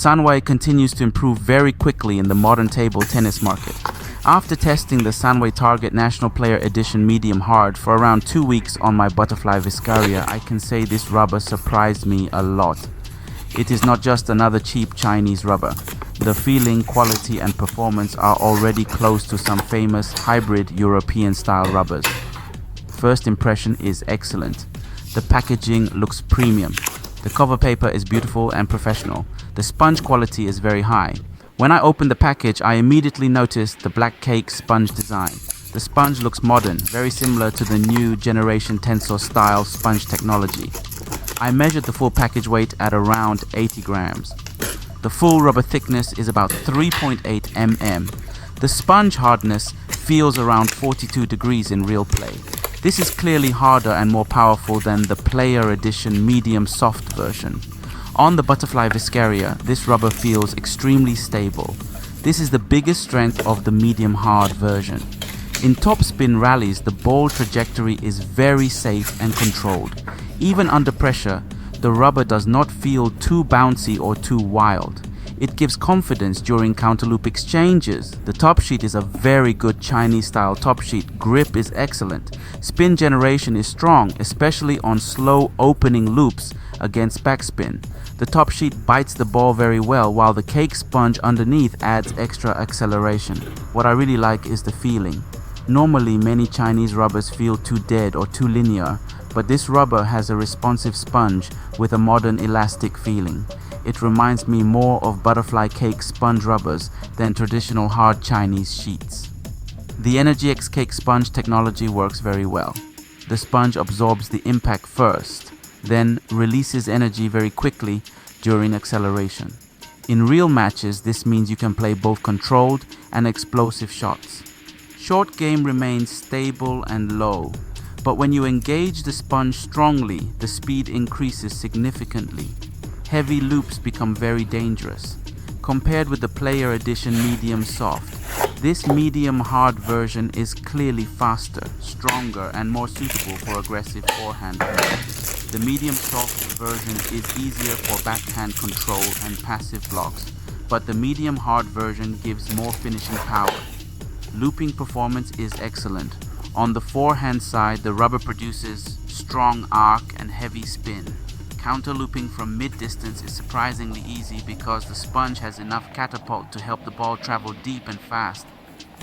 Sanwei continues to improve very quickly in the modern table tennis market. After testing the Sanwei Target National Player Edition Medium Hard for around 2 weeks on my Butterfly Viscaria, I can say this rubber surprised me a lot. It is not just another cheap Chinese rubber. The feeling, quality and performance are already close to some famous hybrid European style rubbers. First impression is excellent. The packaging looks premium. The cover paper is beautiful and professional. The sponge quality is very high. When I opened the package, I immediately noticed the black cake sponge design. The sponge looks modern, very similar to the new generation Tensor style sponge technology. I measured the full package weight at around 80 grams. The full rubber thickness is about 3.8 mm. The sponge hardness feels around 42 degrees in real play. This is clearly harder and more powerful than the Player Edition medium soft version. On the Butterfly Viscaria, this rubber feels extremely stable. This is the biggest strength of the medium hard version. In topspin rallies, the ball trajectory is very safe and controlled. Even under pressure, the rubber does not feel too bouncy or too wild. It gives confidence during counterloop exchanges. The top sheet is a very good Chinese style top sheet. Grip is excellent. Spin generation is strong, especially on slow opening loops against backspin. The top sheet bites the ball very well, while the cake sponge underneath adds extra acceleration. What I really like is the feeling. Normally, many Chinese rubbers feel too dead or too linear, but this rubber has a responsive sponge with a modern elastic feeling. It reminds me more of butterfly cake sponge rubbers than traditional hard Chinese sheets. The EnergyX cake sponge technology works very well. The sponge absorbs the impact first, then releases energy very quickly during acceleration. In real matches, this means you can play both controlled and explosive shots. Short game remains stable and low, but when you engage the sponge strongly, the speed increases significantly. Heavy loops become very dangerous. Compared with the Player Edition medium soft, this medium hard version is clearly faster, stronger and more suitable for aggressive forehand play. The medium soft version is easier for backhand control and passive blocks, but the medium hard version gives more finishing power. Looping performance is excellent. On the forehand side, the rubber produces strong arc and heavy spin. Counter looping from mid-distance is surprisingly easy because the sponge has enough catapult to help the ball travel deep and fast.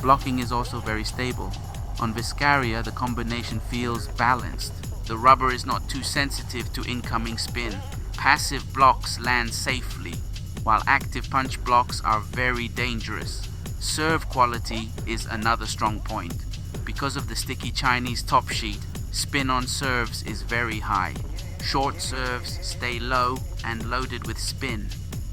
Blocking is also very stable. On Viscaria, the combination feels balanced. The rubber is not too sensitive to incoming spin. Passive blocks land safely, while active punch blocks are very dangerous. Serve quality is another strong point. Because of the sticky Chinese top sheet, spin on serves is very high. Short serves stay low and loaded with spin.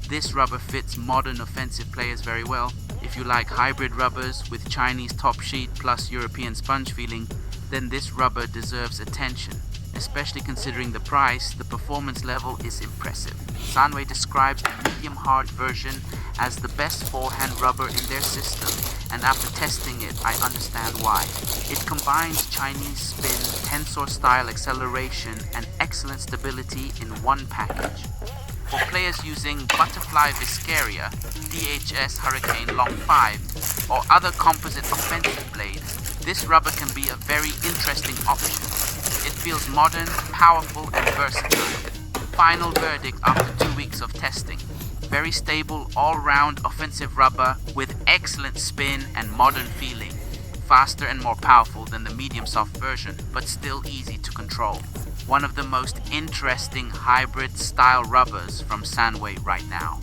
This rubber fits modern offensive players very well. If you like hybrid rubbers with Chinese top sheet plus European sponge feeling, then this rubber deserves attention. Especially considering the price, the performance level is impressive. Sanwei describes the medium hard version as the best forehand rubber in their system, and after testing it, I understand why. It combines Chinese spin, tensor style acceleration, and excellent stability in one package. For players using Butterfly Viscaria, DHS Hurricane Long 5, or other composite offensive blades, this rubber can be a very interesting option. It feels modern, powerful, and versatile. Final verdict after 2 weeks of testing. Very stable, all-round offensive rubber with excellent spin and modern feeling. Faster and more powerful than the medium soft version, but still easy to control. One of the most interesting hybrid style rubbers from Sanwei right now.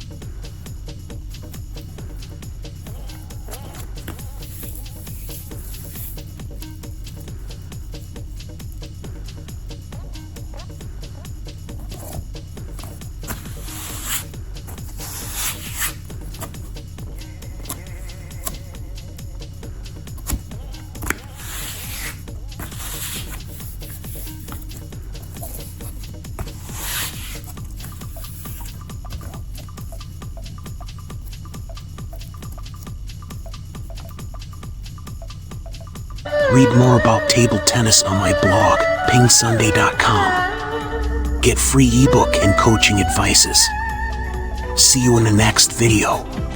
Read more about table tennis on my blog, PingSunday.com. Get free ebook and coaching advices. see you in the next video.